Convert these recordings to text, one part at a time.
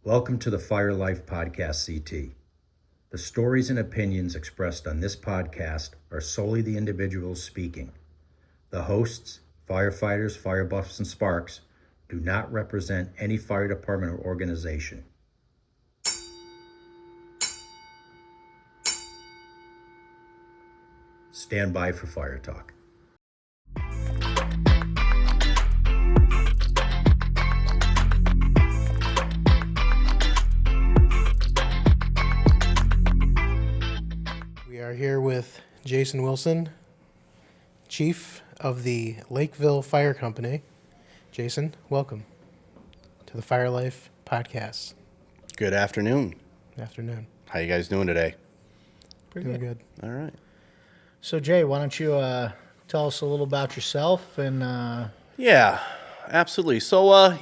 Welcome to the Fire Life Podcast CT. The stories and opinions expressed on this podcast are solely the individuals speaking. The hosts, firefighters, fire buffs, and sparks do not represent any fire department or organization. Stand by for fire talk. We are here with Jason Wilson, Chief of the Lakeville Fire Company. Jason, welcome to the Fire Life Podcast. Good afternoon. Afternoon. How you guys doing today? Doing good. All right. So, Jay, why don't you tell us a little about yourself and Yeah, absolutely. So,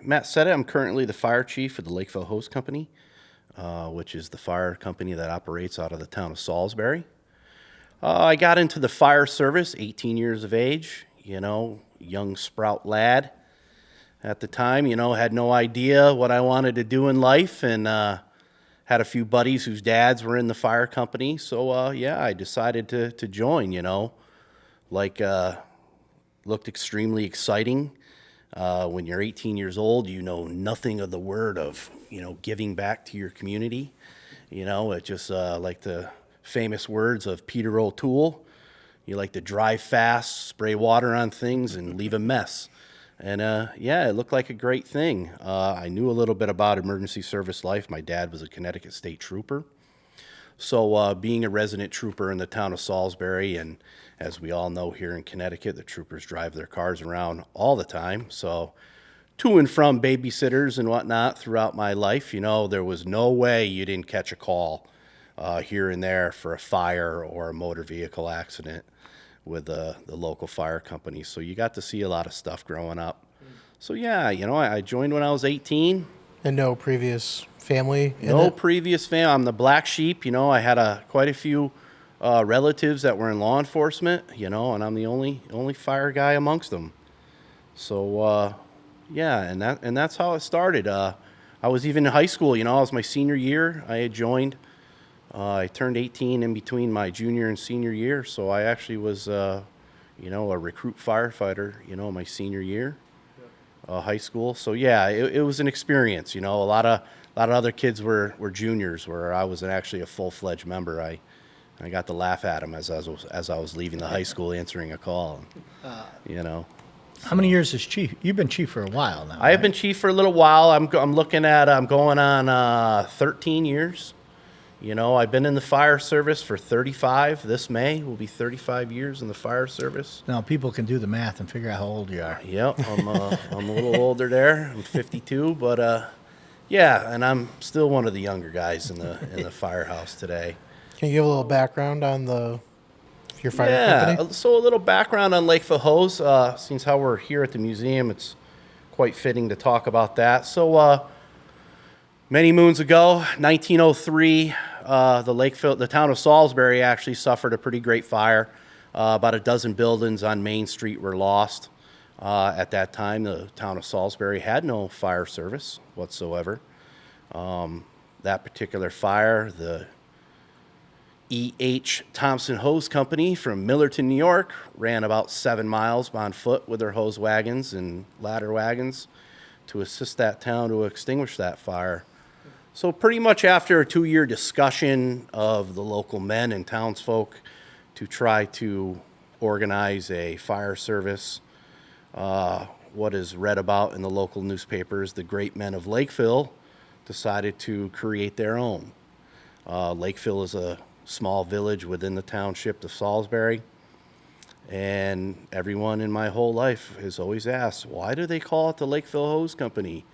Matt said it. I'm currently the fire chief of the Lakeville Hose Company, which is the fire company that operates out of the town of Salisbury. I got into the fire service, 18 years of age, young sprout lad at the time, had no idea what I wanted to do in life, and had a few buddies whose dads were in the fire company. So, I decided to join, looked extremely exciting. When you're 18 years old, you know nothing of the word of, giving back to your community. It just like the famous words of Peter O'Toole, you like to drive fast, spray water on things, and leave a mess. And it looked like a great thing. I knew a little bit about emergency service life. My dad was a Connecticut State Trooper. So being a resident trooper in the town of Salisbury, and as we all know here in Connecticut, the troopers drive their cars around all the time. So to and from babysitters and whatnot throughout my life, there was no way you didn't catch a call here and there for a fire or a motor vehicle accident with the local fire company. So you got to see a lot of stuff growing up. So I joined when I was 18. And no previous family in No it? previous family. I'm the black sheep. I had quite a few relatives that were in law enforcement, and I'm the only fire guy amongst them. So, and that's how it started. I was even in high school, it was my senior year. I had joined. I turned 18 in between my junior and senior year, so I actually was, a recruit firefighter, my senior year, high school. So it was an experience. A lot of other kids were juniors, where I was actually a full-fledged member. I got to laugh at them as I was leaving the high school answering a call. how many years as chief? You've been chief for a while now. I have been chief for a little while. I'm going on 13 years. I've been in the fire service for 35. This May will be 35 years in the fire service. Now people can do the math and figure out how old you are. Yep, I'm a little older there. I'm 52, but and I'm still one of the younger guys in the firehouse today. Can you give a little background on your fire company? So a little background on Lakeville Hose. Since how we're here at the museum, it's quite fitting to talk about that. So many moons ago, 1903, the town of Salisbury actually suffered a pretty great fire. About a dozen buildings on Main Street were lost. At that time, the town of Salisbury had no fire service whatsoever. That particular fire, the E.H. Thompson Hose Company from Millerton, New York, ran about 7 miles on foot with their hose wagons and ladder wagons to assist that town to extinguish that fire. So pretty much after a 2-year discussion of the local men and townsfolk to try to organize a fire service, what is read about in the local newspapers, the great men of Lakeville decided to create their own. Lakeville is a small village within the township of Salisbury, and everyone in my whole life has always asked, why do they call it the Lakeville Hose Company,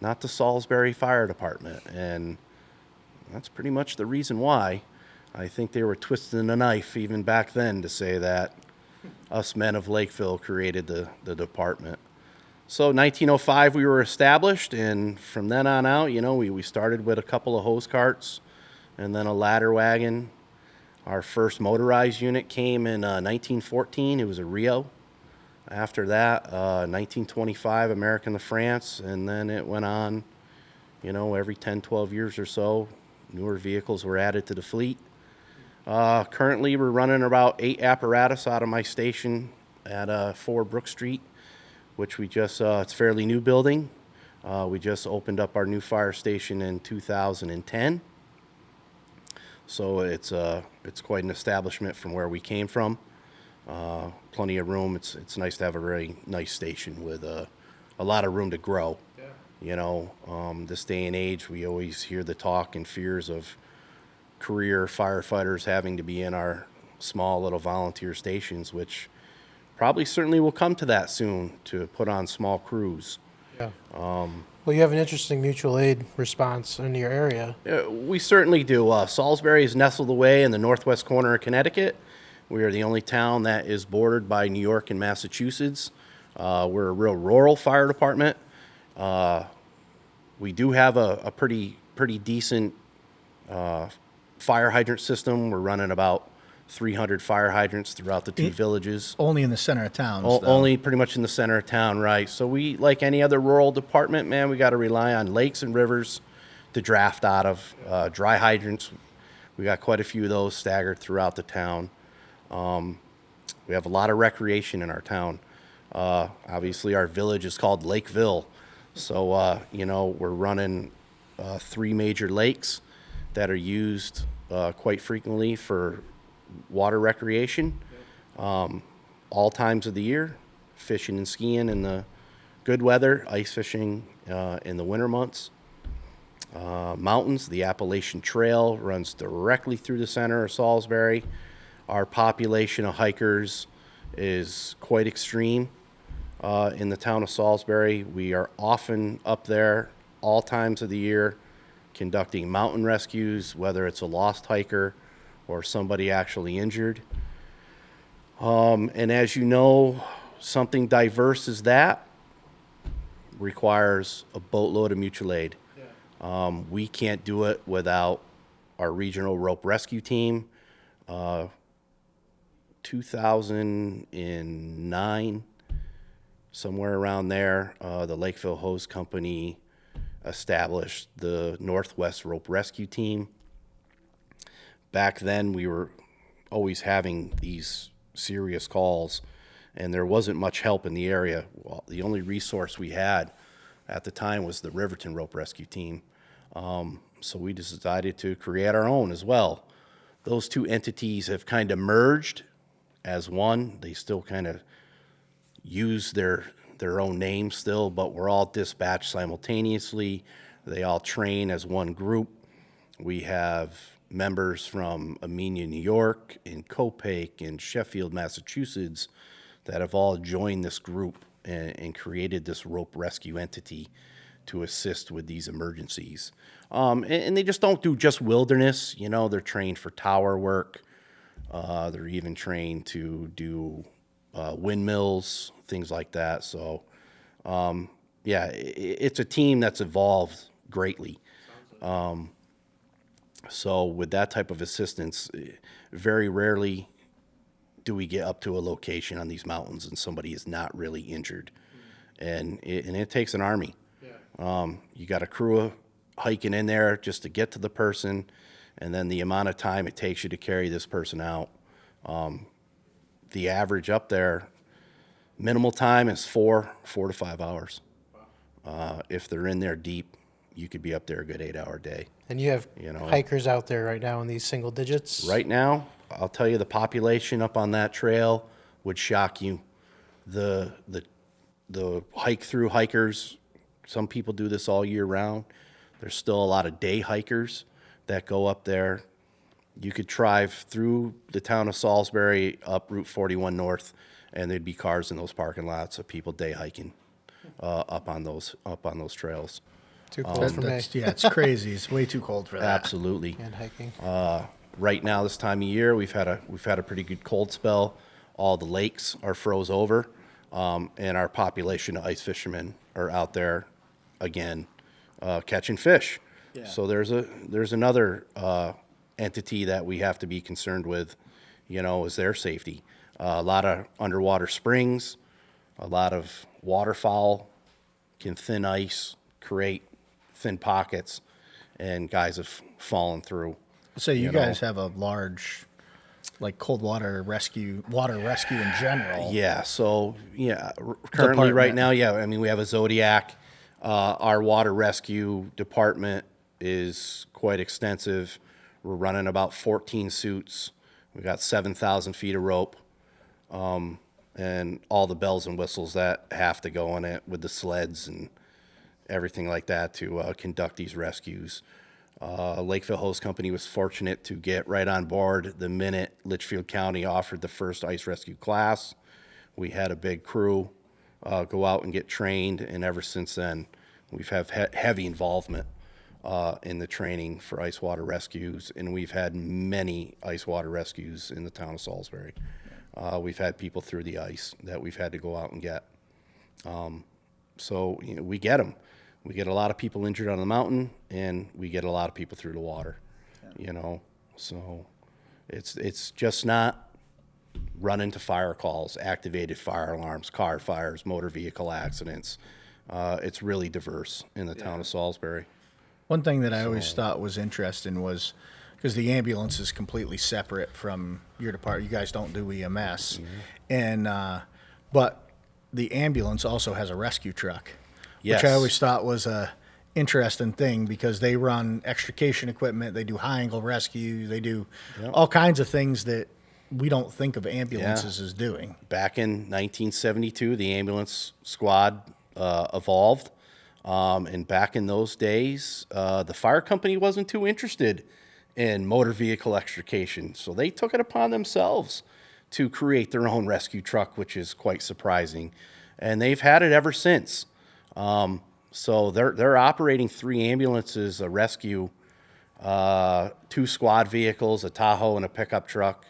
not the Salisbury Fire Department? And that's pretty much the reason why. I think they were twisting the knife even back then to say that us men of Lakeville created the department. So 1905 we were established, and from then on out, we started with a couple of hose carts and then a ladder wagon. Our first motorized unit came in 1914. It was a Rio. After that, 1925, American to France, and then it went on, Every 10, 12 years or so, newer vehicles were added to the fleet. Currently, we're running about 8 apparatus out of my station at 4 Brook Street, which we just, it's a fairly new building. We just opened up our new fire station in 2010. So it's quite an establishment from where we came from. Plenty of room. It's nice to have a very nice station with a lot of room to grow. This day and age, we always hear the talk and fears of career firefighters having to be in our small little volunteer stations, which probably certainly will come to that soon, to put on small crews. Yeah. Well, you have an interesting mutual aid response in your area. We certainly do. Salisbury is nestled away in the northwest corner of Connecticut. We are the only town that is bordered by New York and Massachusetts. We're a real rural fire department. We do have a pretty decent fire hydrant system. We're running about 300 fire hydrants throughout the two villages. Only in the center of town. Only pretty much in the center of town, right? So we, like any other rural department, man, we got to rely on lakes and rivers to draft out of. Dry hydrants, we got quite a few of those staggered throughout the town. We have a lot of recreation in our town. Obviously, our village is called Lakeville. So, we're running 3 major lakes that are used quite frequently for water recreation, all times of the year, fishing and skiing in the good weather, ice fishing in the winter months. Mountains, the Appalachian Trail runs directly through the center of Salisbury. Our population of hikers is quite extreme in the town of Salisbury. We are often up there all times of the year conducting mountain rescues, whether it's a lost hiker or somebody actually injured. And as you know, something diverse as that requires a boatload of mutual aid. We can't do it without our regional rope rescue team. 2009, somewhere around there, the Lakeville Hose Company established the Northwest Rope Rescue Team. Back then, we were always having these serious calls, and there wasn't much help in the area. Well, the only resource we had at the time was the Riverton Rope Rescue Team. So we decided to create our own as well. Those two entities have kind of merged as one. They still kind of use their own names still, but we're all dispatched simultaneously. They all train as one group. We have members from Amenia, New York, and Copake, and Sheffield, Massachusetts, that have all joined this group and created this rope rescue entity to assist with these emergencies. And they just don't do just wilderness. They're trained for tower work. They're even trained to do windmills, things like that. So, it's a team that's evolved greatly. So with that type of assistance, very rarely do we get up to a location on these mountains and somebody is not really injured. And it takes an army. You got a crew hiking in there just to get to the person, and then the amount of time it takes you to carry this person out. The average up there, minimal time is 4 to 5 hours. If they're in there deep, you could be up there a good 8-hour day. And you have hikers out there right now in these single digits? Right now, I'll tell you, the population up on that trail would shock you. The hike-through hikers, some people do this all year round. There's still a lot of day hikers that go up there. You could drive through the town of Salisbury up Route 41 North, and there'd be cars in those parking lots of people day hiking up on those trails. Too cold for me. Yeah, it's crazy. It's way too cold for that. Absolutely. And hiking. Right now, this time of year, we've had a pretty good cold spell. All the lakes are froze over, and our population of ice fishermen are out there again catching fish. Yeah. So there's another entity that we have to be concerned with, is their safety. A lot of underwater springs, a lot of waterfowl can thin ice, create thin pockets, and guys have fallen through. So you you know. guys have a large, like cold water rescue in general. Yeah, so currently right Department. now, I mean, we have a Zodiac. Our water rescue department is quite extensive. We're running about 14 suits. We got 7,000 feet of rope, and all the bells and whistles that have to go in it with the sleds and everything like that to conduct these rescues. Lakeville Hose Company was fortunate to get right on board the minute Litchfield County offered the first ice rescue class. We had a big crew go out and get trained, and ever since then, we've had heavy involvement in the training for ice water rescues, and we've had many ice water rescues in the town of Salisbury. We've had people through the ice that we've had to go out and get. So we get them. We get a lot of people injured on the mountain, and we get a lot of people through the water. So it's just not run into fire calls, activated fire alarms, car fires, motor vehicle accidents. It's really diverse in the town of Salisbury. One thing that I always thought was interesting was because the ambulance is completely separate from your department. You guys don't do EMS, and but the ambulance also has a rescue truck, Yes. which I always thought was a interesting thing because they run extrication equipment, they do high angle rescue, they do all kinds of things that we don't think of ambulances as doing. Back in 1972, the ambulance squad evolved. And back in those days, the fire company wasn't too interested in motor vehicle extrication. So they took it upon themselves to create their own rescue truck, which is quite surprising. And they've had it ever since. So they're operating 3 ambulances, a rescue, 2 squad vehicles, a Tahoe and a pickup truck.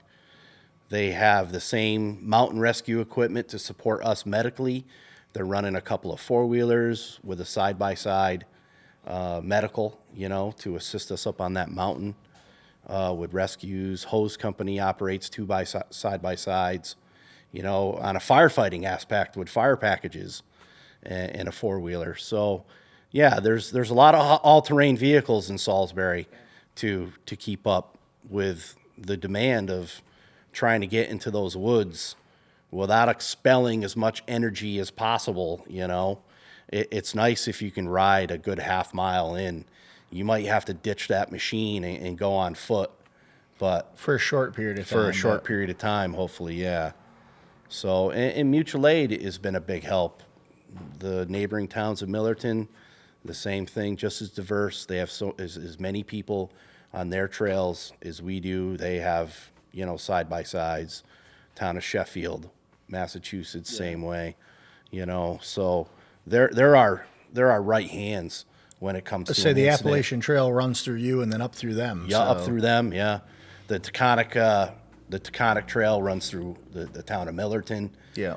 They have the same mountain rescue equipment to support us medically. They're running a couple of 4-wheelers with a side-by-side medical, to assist us up on that mountain with rescues. Hose Company operates 2 side-by-sides, on a firefighting aspect with fire packages and a 4-wheeler. So, there's a lot of all-terrain vehicles in Salisbury to keep up with the demand of trying to get into those woods without expelling as much energy as possible. It's nice if you can ride a good half mile in. You might have to ditch that machine and go on foot, but For a short period of time. for a short period of time, hopefully, yeah. So, and mutual aid has been a big help. The neighboring towns of Millerton, the same thing, just as diverse. They have as many people on their trails as we do. They have, side-by-sides. Town of Sheffield, Massachusetts, same way. So there are right hands when it comes to Let's say an the incident. Appalachian Trail runs through you and then up through them. Yeah, up so- through them, yeah. The Taconic Trail runs through the town of Millerton. Yeah.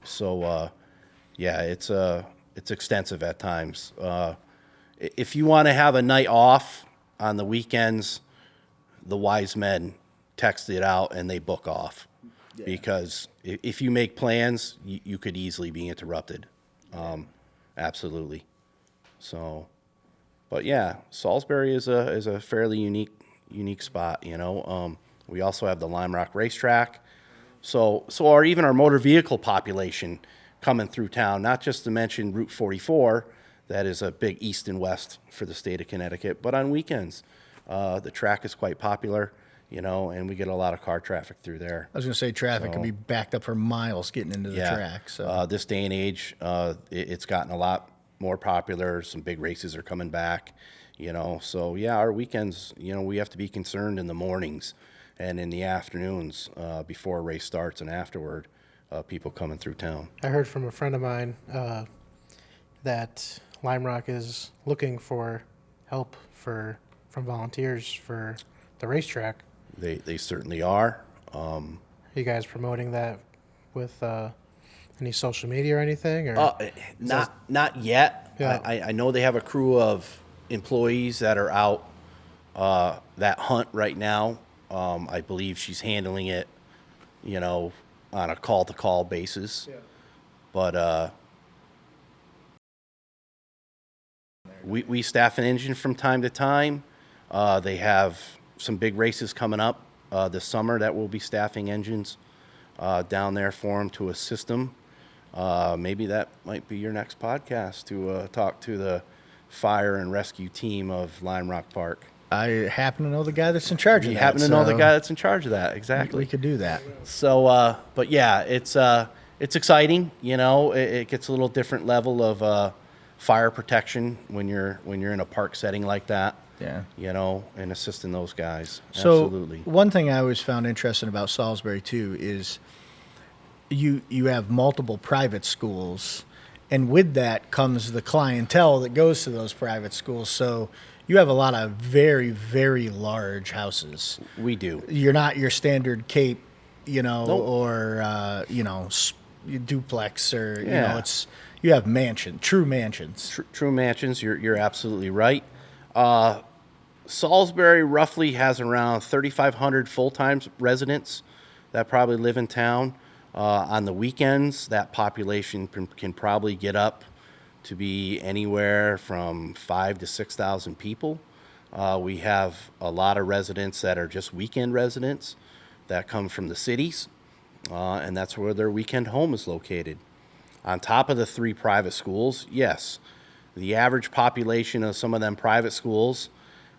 So it's extensive at times. If you want to have a night off on the weekends, the wise men text it out and they book off. Because if you make plans, you could easily be interrupted. Absolutely. So, but Salisbury is a fairly unique spot. We also have the Lime Rock Racetrack. So even our motor vehicle population coming through town, not just to mention Route 44, that is a big east and west for the state of Connecticut, but on weekends, the track is quite popular. And we get a lot of car traffic through there. I was going to say traffic can be backed up for miles getting into the track. So This day and age, it's gotten a lot more popular. Some big races are coming back, So, our weekends, we have to be concerned in the mornings and in the afternoons before a race starts and afterward, people coming through town. I heard from a friend of mine that Lime Rock is looking for help from volunteers for the racetrack. They certainly are. Are you guys promoting that with any social media or anything? Or Not yet. Yeah. I know they have a crew of employees that are out that hunt right now. I believe she's handling it, on a call-to-call basis. Yeah. But We staff an engine from time to time. They have some big races coming up this summer that we'll be staffing engines down there for them to assist them. Maybe that might be your next podcast to talk to the fire and rescue team of Lime Rock Park. I happen to know the guy that's in charge of that. You happen to know the guy that's in charge of that, exactly. We could do that. So, but yeah, it's exciting. You know, it gets a little different level of fire protection when you're in a park setting like that. Yeah. You know, and assisting those guys. So Absolutely. one thing I always found interesting about Salisbury too is you have multiple private schools, and with that comes the clientele that goes to those private schools. So you have a lot of very, very large houses. We do. You're not your standard Cape, you know, Nope. or duplex, or you Yeah. know, you have true mansions. True mansions. You're absolutely right. Salisbury roughly has around 3,500 full-time residents that probably live in town. On the weekends, that population can probably get up to be anywhere from 5,000 to 6,000 people. We have a lot of residents that are just weekend residents that come from the cities, and that's where their weekend home is located. On top of the 3 private schools, yes, the average population of some of them private schools,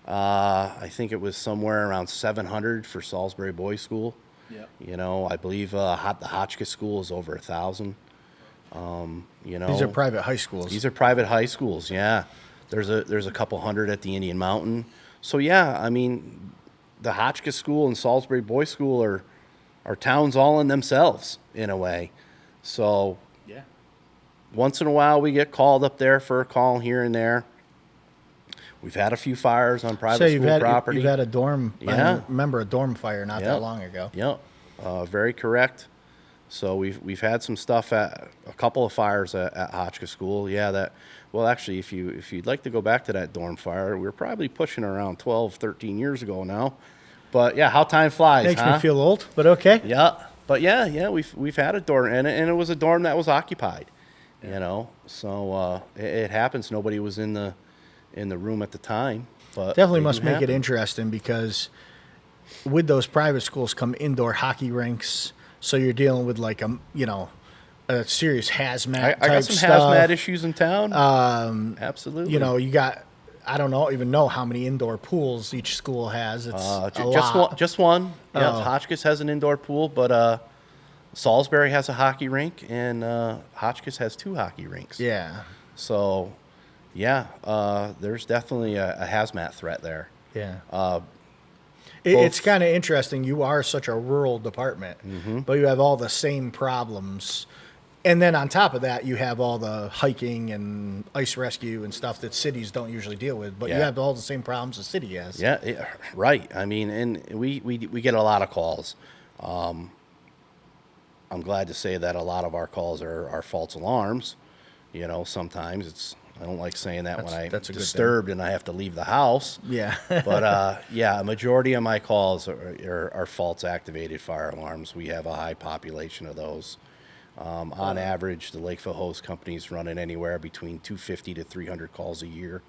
I think it was somewhere around 700 for Salisbury Boys School. Yep. You know, I believe the Hotchkiss School is over 1,000. You know, These are private high schools. These are private high schools. Yeah, there's a couple hundred at the Indian Mountain. So yeah, I mean, the Hotchkiss School and Salisbury Boys School are towns all in themselves in a way. So Yeah. once in a while we get called up there for a call here and there. We've had a few fires on private school property. You've had a dorm. Yeah. I remember a dorm fire not Yep. that long ago. Yep, very correct. So we've had some stuff at a couple of fires at Hotchkiss School. Yeah, actually, if you'd like to go back to that dorm fire, we're probably pushing around 12, 13 years ago now. But yeah, how time flies. Makes huh? me feel old, but okay. Yeah, but yeah, we've had a dorm, and it was a dorm that was occupied. Yeah. You know, so it happens. Nobody was in the room at the time, but Definitely they must do make happen. it interesting, because with those private schools come indoor hockey rinks. So you're dealing with like a serious hazmat I type got some stuff. hazmat issues in town. Absolutely. You know, you got, I don't know how many indoor pools each school has. It's just one. Yeah, Oh. Hotchkiss has an indoor pool, but Salisbury has a hockey rink, and Hotchkiss has 2 hockey rinks. Yeah. So, yeah, there's definitely a hazmat threat there. Yeah. It's kind of interesting. You are such a rural department, but you have all the same problems. And then on top of that, you have all the hiking and ice rescue and stuff that cities don't usually deal with. But you Yeah. have all the same problems the city has. Yeah, right. I mean, and we get a lot of calls. I'm glad to say that a lot of our calls are false alarms. You know, sometimes I don't like saying that when I'm that's a good thing. disturbed and I have to leave the house. Yeah. But yeah, a majority of my calls are false activated fire alarms. We have a high population of those. On average, the Lakeville Hose Company is running anywhere between 250 to 300 calls a year.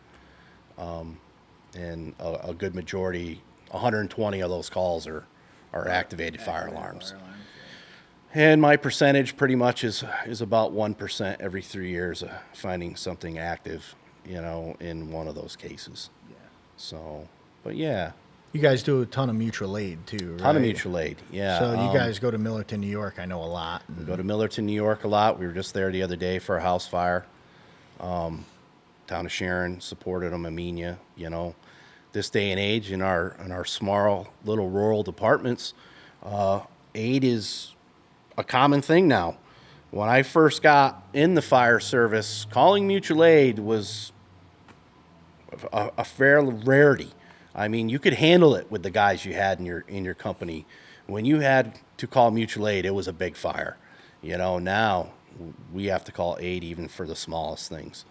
And a good majority, 120 of those calls are activated fire alarms. And my percentage pretty much is about 1% every 3 years finding something active, you know, in one of those cases. Yeah. So, but yeah. You guys do a ton of mutual aid too, right? Ton of mutual aid, yeah. So you guys go to Millerton, New York, I know a lot. We go to Millerton, New York a lot. We were just there the other day for a house fire. Town of Sharon supported them, Amenia, you know. This day and age in our small little rural departments, aid is a common thing now. When I first got in the fire service, calling mutual aid was a fair rarity. I mean, you could handle it with the guys you had in your company. When you had to call mutual aid, it was a big fire. You know, now we have to call aid even for the smallest things.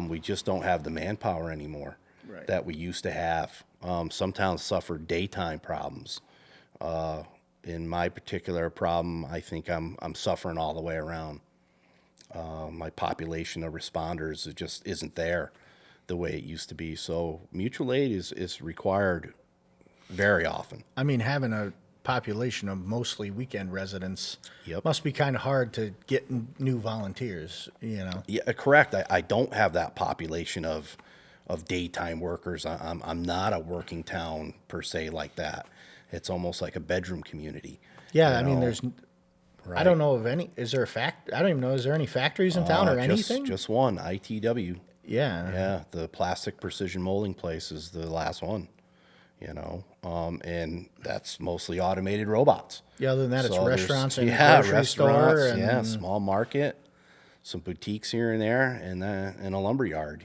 We just don't have the manpower anymore that we used to have. Some towns suffer daytime problems. In my particular problem, I think I'm suffering all the way around. My population of responders, it just isn't there. the way it used to be. So mutual aid is required very often. I mean, having a population of mostly weekend residents Yep. must be kind of hard to get new volunteers, you know? Yeah, correct. I don't have that population of daytime workers. I'm not a working town per se like that. It's almost like a bedroom community. Yeah, you I mean, know? there's, I Right. don't know of any, is there a I don't even know, is there any factories in town or Just- anything? Just one, ITW. Yeah. Yeah, the plastic precision molding place is the last one, and that's mostly automated robots. Yeah, other than that, it's So there's- restaurants and yeah, grocery store. restaurants, And, yeah, small market, some boutiques here and there, and a lumber yard,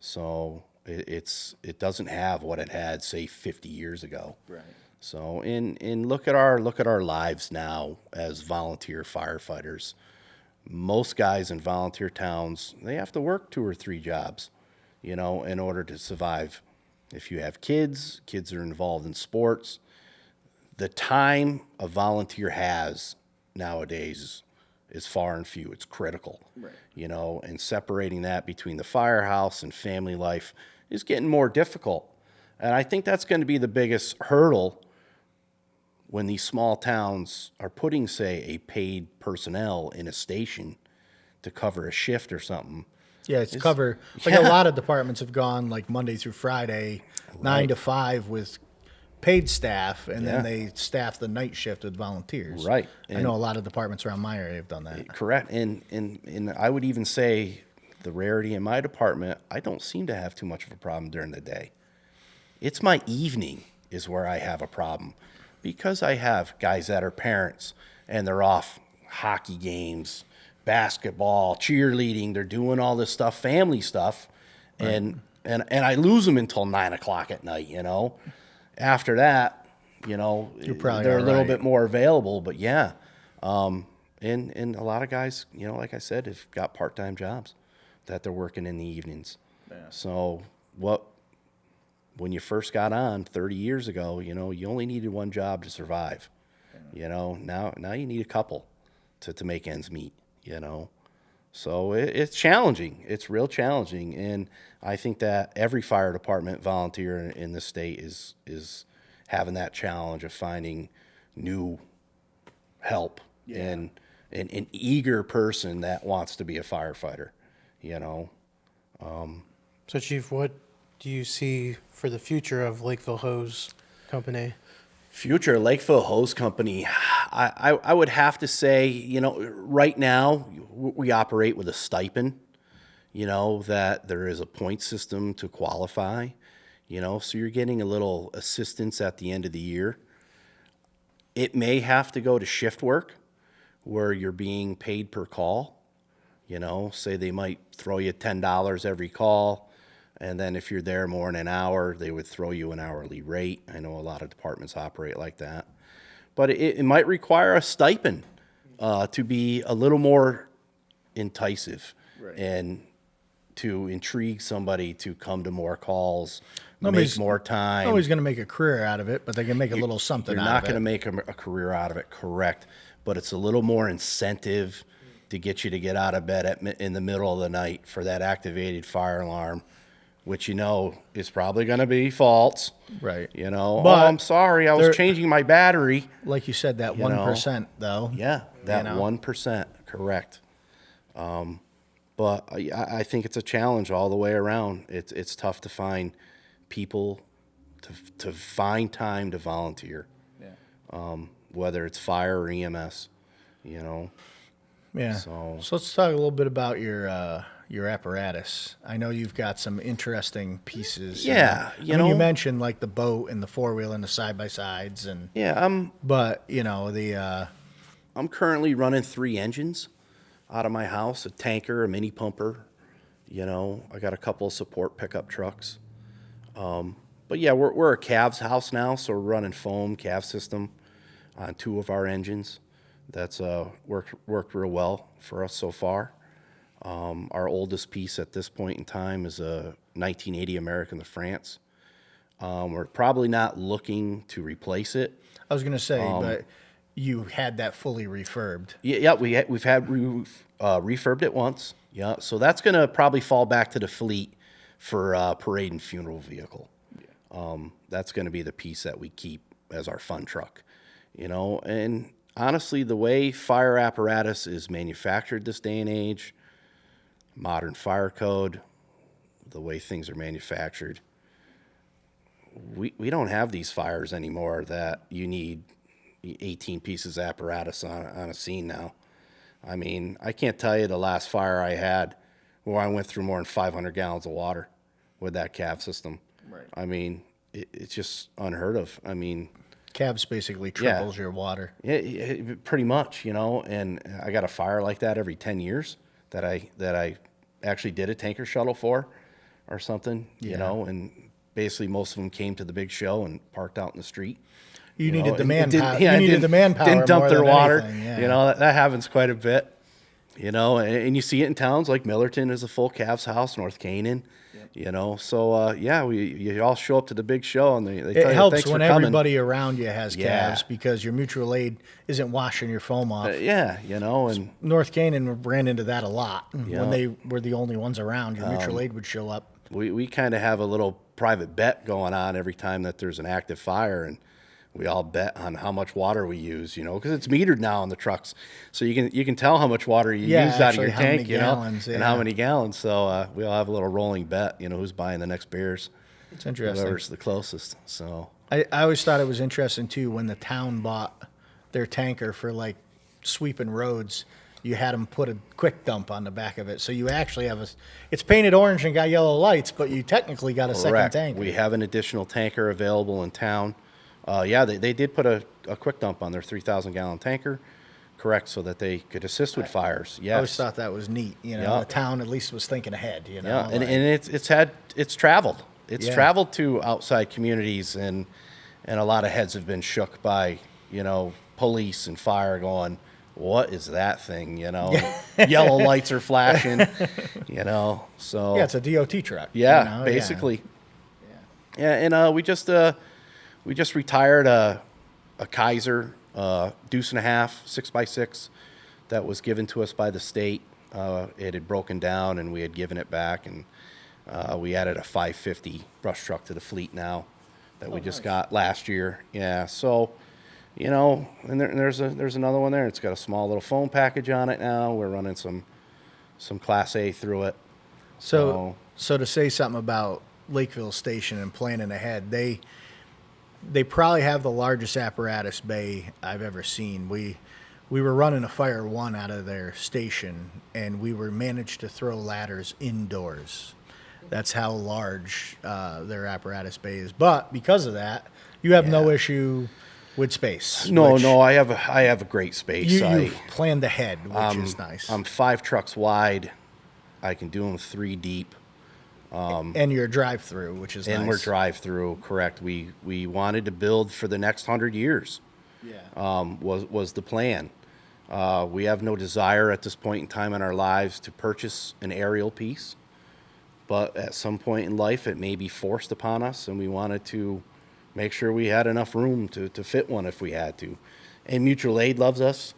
So it doesn't have what it had, say, 50 years ago. Right. So and look at our lives now as volunteer firefighters. Most guys in volunteer towns, they have to work 2 or 3 jobs, in order to survive. If you have kids are involved in sports. The time a volunteer has nowadays is far and few. It's critical, Right. And separating that between the firehouse and family life is getting more difficult. And I think that's going to be the biggest hurdle when these small towns are putting, say, a paid personnel in a station to cover a shift or something. Yeah, it's covered. Like a lot of departments have gone like Monday through Friday, 9 to 5 with paid staff, and then they staff the night shift with volunteers. Right. I know a lot of departments around my area have done that. Correct. And I would even say the rarity in my department, I don't seem to have too much of a problem during the day. It's my evening is where I have a problem, because I have guys that are parents and they're off hockey games, basketball, cheerleading. They're doing all this stuff, family stuff, and I lose them until 9 o'clock at night. After that, You're probably they're a all little right. bit more available. But yeah, and a lot of guys, like I said, have got part-time jobs that they're working in the evenings. Yeah. So when you first got on 30 years ago, you only needed one job to survive. Now you need a couple to make ends meet. So it's challenging. It's real challenging, and I think that every fire department volunteer in the state is having that challenge of finding new help and an eager person that wants to be a firefighter. So, Chief, what do you see for the future of Lakeville Hose Company? Future Lakeville Hose Company, I would have to say, right now we operate with a stipend, that there is a point system to qualify, so you're getting a little assistance at the end of the year. It may have to go to shift work where you're being paid per call, say they might throw you $10 every call. And then if you're there more than an hour, they would throw you an hourly rate. I know a lot of departments operate like that. But it might require a stipend to be a little more enticing and to intrigue somebody to come to more calls, make more time. Nobody's going to make a career out of it, but they can make a little something You're out not of it. going to make a career out of it, correct. But it's a little more incentive to get you to get out of bed in the middle of the night for that activated fire alarm, which is probably going to be false. Right. But I'm sorry, I was changing my battery. Like you said, that 1%, though. Yeah, that 1%. 1%, correct. But I think it's a challenge all the way around. It's tough to find people to find time to volunteer. Yeah. Whether it's fire or EMS, Yeah. So- So let's talk a little bit about your apparatus. I know you've got some interesting pieces. Yeah, you mentioned like the boat and the 4-wheel and the side-by-sides and Yeah, but I'm currently running 3 engines out of my house, a tanker, a mini pumper. I got a couple of support pickup trucks. But yeah, we're a calves house now, so we're running foam calf system on 2 of our engines. That's worked real well for us so far. Our oldest piece at this point in time is a 1980 American de France. We're probably not looking to replace it. I was going to say, but you had that fully refurbed. Yeah, we've had refurbed it once. Yeah, so that's going to probably fall back to the fleet for parade and funeral vehicle. That's going to be the piece that we keep as our fun truck, you know. And honestly, the way fire apparatus is manufactured this day and age, modern fire code, the way things are manufactured, we don't have these fires anymore that you need 18 pieces of apparatus on a scene now. I mean, I can't tell you the last fire I had where I went through more than 500 gallons of water with that cab system. Right. I mean, it's just unheard of. I mean, Cabs basically triples your water. yeah, pretty much, you know. And I got a fire like that every 10 years that I actually did a tanker shuttle for, or something, you know. And basically, most of them came to the big show and parked out in the street. You needed know, the and manpower. yeah, You needed the manpower. Didn't dump more their than water. anything, yeah. You know, that happens quite a bit. You know, and you see it in towns like Millerton is a full calves house, North Canaan. You know, so yeah, you all show up to the big show and they tell It you helps thanks when for coming. everybody around you has Yeah. calves because your mutual aid isn't washing your foam off. Yeah, you know, and North Canaan ran into that a lot. Yeah. When they were the only ones around, your mutual aid would show up. we kind of have a little private bet going on every time that there's an active fire, and we all bet on how much water we use, you know, because it's metered now on the trucks, so you can tell how much water you Yeah, used out of actually, your how many tank, you gallons, know, and how yeah. many gallons. So we all have a little rolling bet, you know, who's buying the next beers, It's interesting. whoever's the closest. So I always thought it was interesting too when the town bought their tanker for like sweeping roads. You had them put a quick dump on the back of it, so you actually have it's painted orange and got yellow lights, but you technically got a second correct. tanker. We have an additional tanker available in town. Yeah, they did put a quick dump on their 3,000 gallon tanker, correct, so that they could assist with fires. I always Yes. thought that was neat. You know, Yeah. the town at least was thinking ahead. You know, Yeah, and like- it's traveled. It's Yeah. traveled to outside communities, and a lot of heads have been shook by, you know, police and fire going, what is that thing? You know, yellow lights are flashing, you know, so. yeah, it's a DOT truck. Yeah, you know, basically. Yeah, and we just retired a Kaiser deuce and a half 6x6 that was given to us by the state. It had broken down, and we had given it back, and we added a 550 brush truck to the fleet now that we just got last year. Yeah, so you know, and there's another one there. It's got a small little foam package on it now. We're running some Class A through it. So to say something about Lakeville Station and planning ahead, they probably have the largest apparatus bay I've ever seen. We were running a Fire 1 out of their station, and we managed to throw ladders indoors. That's how large their apparatus bay is. But because of that, you have no issue with space. No, which I have a great space. You've planned ahead, which is nice. I'm 5 trucks wide. I can do them 3 deep. And your drive-through, which is And nice. we're drive-through, correct. We wanted to build for the next 100 years. Yeah. Was the plan. We have no desire at this point in time in our lives to purchase an aerial piece, but at some point in life it may be forced upon us, and we wanted to make sure we had enough room to fit one if we had to. And mutual aid loves us,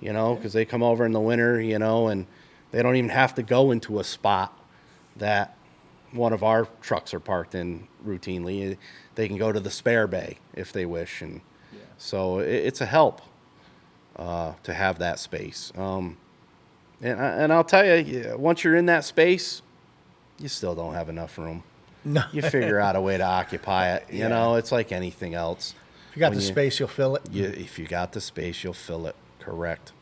you know, because they come over in the winter, you know, and they don't even have to go into a spot that one of our trucks are parked in routinely. They can go to the spare bay if they wish, and so it's a help to have that space. And I'll tell you, once you're in that space, you still don't have enough room. No. You figure out a way to occupy it. You know, it's like anything else. If you got When the space, you'll fill it. If you got the space, you'll fill it. Correct.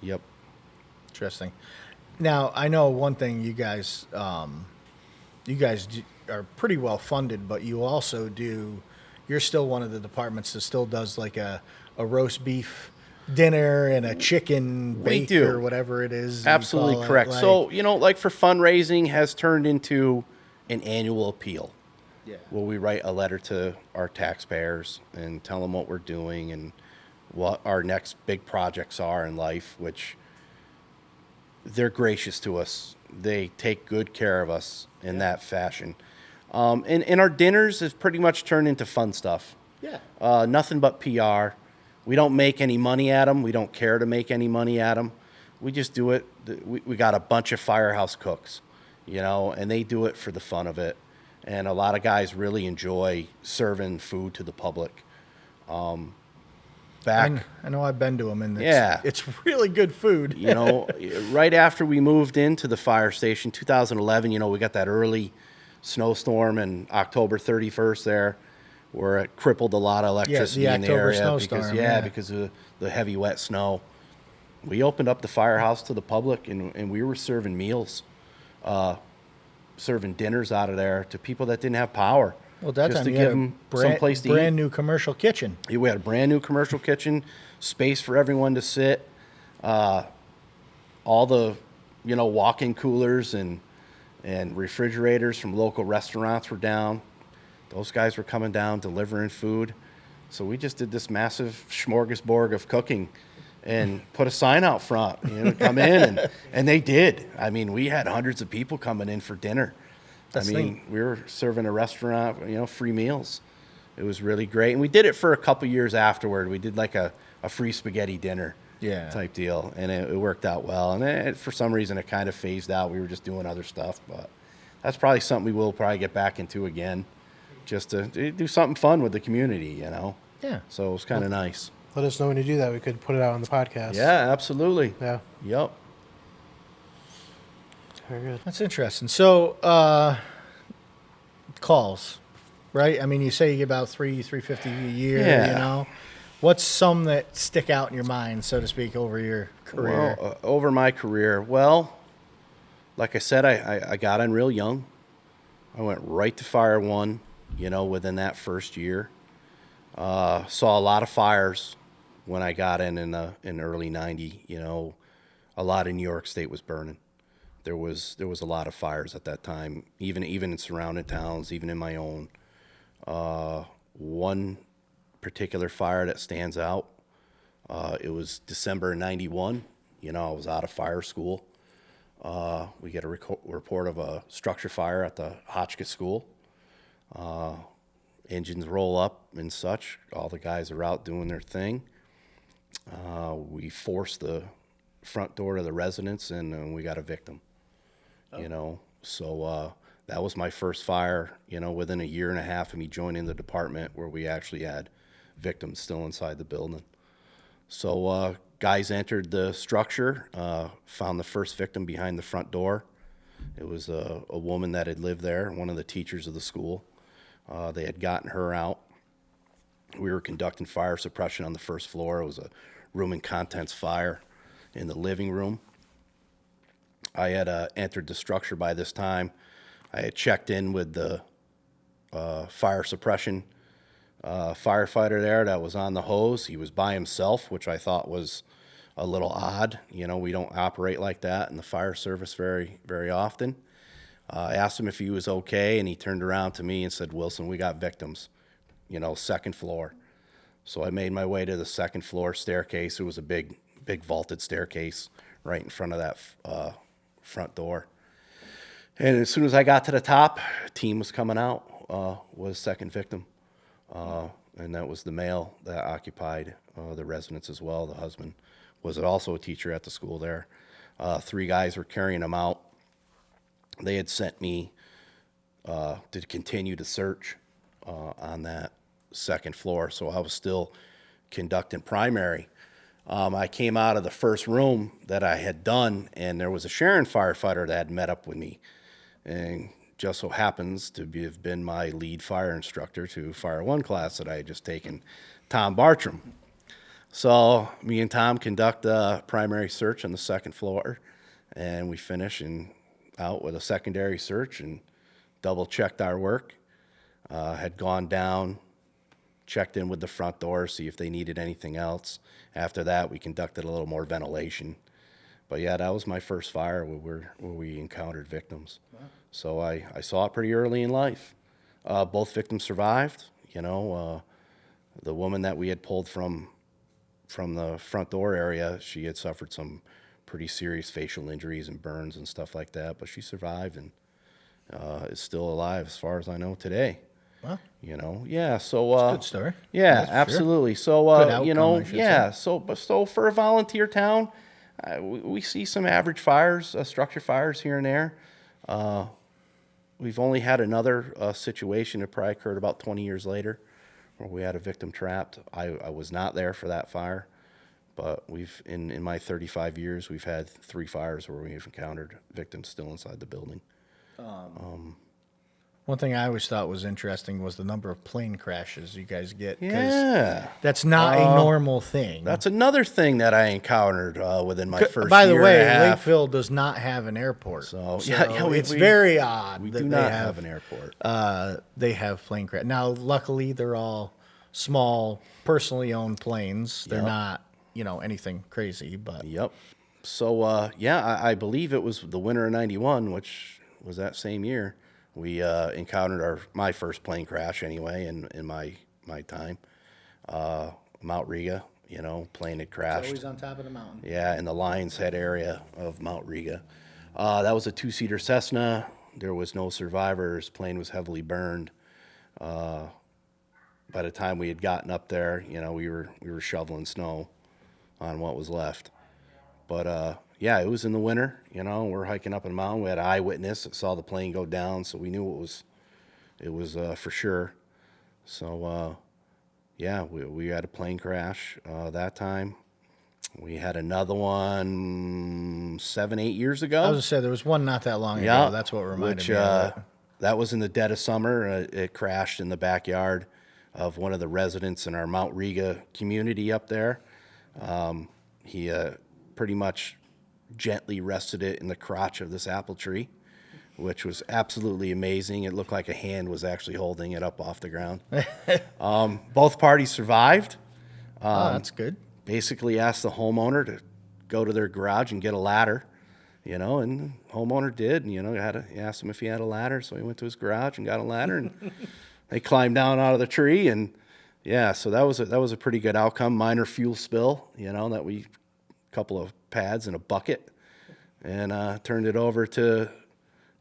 Yep. Interesting. Now, I know one thing you guys are pretty well funded, but you also you're still one of the departments that still does like a roast beef dinner and a chicken bake do. or whatever it is. you Absolutely call it, correct. like- So, you know, like for fundraising has turned into an annual appeal. Yeah. Where we write a letter to our taxpayers and tell them what we're doing and what our next big projects are in life, which they're gracious to us. They take good care of us in that fashion. And our dinners has pretty much turned into fun stuff. Yeah. Nothing but PR. We don't make any money at them. We don't care to make any money at them. We just do it. We got a bunch of firehouse cooks, and they do it for the fun of it. And a lot of guys really enjoy serving food to the public. I know I've been to them, and Yeah. it's really good food. Right after we moved into the fire station, 2011, we got that early snowstorm in October 31st there, where it crippled a lot of electricity in the October area snowstorm, because of the heavy wet snow. We opened up the firehouse to the public, and we were serving meals, serving dinners out of there to people that didn't have power. Well, that just time to you give had them a someplace to eat. brand new commercial kitchen. We had a brand new commercial kitchen, space for everyone to sit, all the, walk-in coolers and refrigerators from local restaurants were down. Those guys were coming down, delivering food. So we just did this massive smorgasbord of cooking and put a sign out front, come in, and they did. I mean, we had hundreds of people coming in for dinner. We were serving a restaurant, free meals. It was really great. And we did it for a couple years afterward. We did like a free spaghetti dinner type deal, and it worked out well. And for some reason, it kind of phased out. We were just doing other stuff, but that's probably something we will probably get back into again, just to do something fun with the community, Yeah. So it was kind of nice. Let us know when you do that. We could put it out on the podcast. Yeah, absolutely. Yeah. Yep. Very good. That's interesting. So, calls, right? I mean, you say you get about $350 a year, Yeah. What's some that stick out in your mind, so to speak, over your career? Well, over my career, like I said, I got in real young. I went right to Fire One, within that first year. Saw a lot of fires when I got in early 90, a lot of New York State was burning. There was a lot of fires at that time, even in surrounding towns, even in my own. One particular fire that stands out, it was December 91. I was out of fire school. We get a report of a structure fire at the Hotchkiss School. Engines roll up and such. All the guys are out doing their thing. We forced the front door to the residence, and we got a victim. So that was my first fire, within a year and a half of me joining the department, where we actually had victims still inside the building. So guys entered the structure, found the first victim behind the front door. It was a woman that had lived there, one of the teachers of the school. They had gotten her out. We were conducting fire suppression on the first floor. It was a room and contents fire in the living room. I had entered the structure by this time. I had checked in with the fire suppression firefighter there that was on the hose. He was by himself, which I thought was a little odd. We don't operate like that in the fire service very, very often. I asked him if he was okay, and he turned around to me and said, "Wilson, we got victims, second floor." So I made my way to the second floor staircase. It was a big vaulted staircase right in front of that front door. And as soon as I got to the top, team was coming out, was second victim. And that was the male that occupied the residence as well. The husband was also a teacher at the school there. 3 guys were carrying him out. They had sent me to continue to search on that second floor, so I was still conducting primary. I came out of the first room that I had done, and there was a Sharon firefighter that had met up with me, and just so happens to have been my lead fire instructor to Fire One class that I had just taken, Tom Bartram. So me and Tom conduct a primary search on the second floor, and we finish out with a secondary search and double-checked our work. Had gone down, checked in with the front door, see if they needed anything else. After that, we conducted a little more ventilation. But yeah, that was my first fire where we encountered victims. Wow. So I saw it pretty early in life. Both victims survived. The woman that we had pulled from the front door area, she had suffered some pretty serious facial injuries and burns and stuff like that, but she survived and is still alive as far as I know today. Wow. Yeah. So good story. Yeah, That's absolutely. Sure. So Good outcome, I should yeah. say. So for a volunteer town, we see some average fires, structure fires here and there. We've only had another situation. It probably occurred about 20 years later, where we had a victim trapped. I was not there for that fire, but we've in my 35 years, we've had 3 fires where we've encountered victims still inside the building. One thing I always thought was interesting was the number of plane crashes you guys get. 'Cause Yeah, that's not a normal thing. that's another thing that I encountered within my first By the year way, and a half. Lakeville does not have an airport. So, It's very odd. We that do they not have an airport. They have plane crash. Now, luckily, they're all small, personally owned planes. They're Yep. not, anything crazy. But Yep. So, I believe it was the winter of '91, which was that same year, we encountered my first plane crash anyway in my time. Mount Riga, plane had crashed. always on top of the mountain. Yeah, in the Lions Head area of Mount Riga. That was a 2-seater Cessna. There was no survivors. Plane was heavily burned. By the time we had gotten up there, we were shoveling snow on what was left. But it was in the winter. We're hiking up a mountain. We had an eyewitness that saw the plane go down, so we knew it was for sure. So we had a plane crash that time. We had another one 7-8 years ago. I was going to say, there was one not that long ago. That's what reminded me of it. That was in the dead of summer. It crashed in the backyard of one of the residents in our Mount Riga community up there. He pretty much gently rested it in the crotch of this apple tree, which was absolutely amazing. It looked like a hand was actually holding it up off the ground. Both parties survived. That's good. Basically asked the homeowner to go to their garage and get a ladder, and the homeowner did. He asked him if he had a ladder, so he went to his garage and got a ladder, and they climbed down out of the tree, and so that was a pretty good outcome. Minor fuel spill, that we couple of pads and a bucket, and turned it over to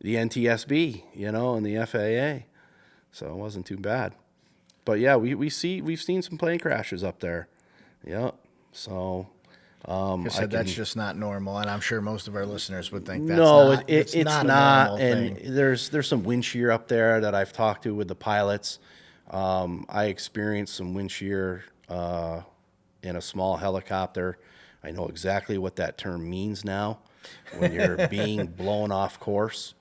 the NTSB, and the FAA, so it wasn't too bad. But we've seen some plane crashes up there. Yep. So, Like I said, that's just not normal, and I'm sure most of our listeners would think that's it's not a not. normal And thing. there's some wind shear up there that I've talked to with the pilots. I experienced some wind shear in a small helicopter. I know exactly what that term means now. When you're being blown off course,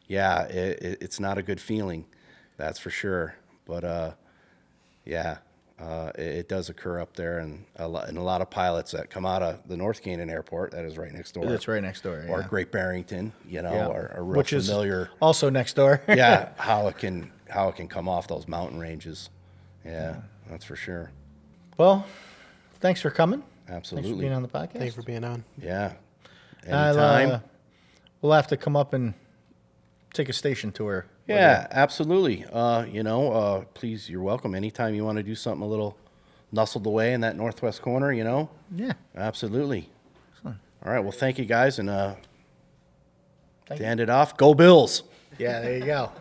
it's not a good feeling, that's for sure. But it does occur up there, and a lot of pilots that come out of the North Canaan Airport, that is right next door. It's right next door. Or Yeah. Great Barrington, are real Which familiar. is also next door. How it can come off those mountain ranges. Yeah, that's for sure. Well, thanks for coming. Thanks for Absolutely. being on the podcast. Thank you for being on. Yeah. I'll, Anytime. we'll have to come up and take a station tour. Yeah, absolutely. Please, you're welcome. Anytime you want to do something a little nestled away in that northwest corner, Yeah. absolutely. Excellent. All right. Well, thank you guys. And Thank to end it off, go Bills. Yeah, there you go.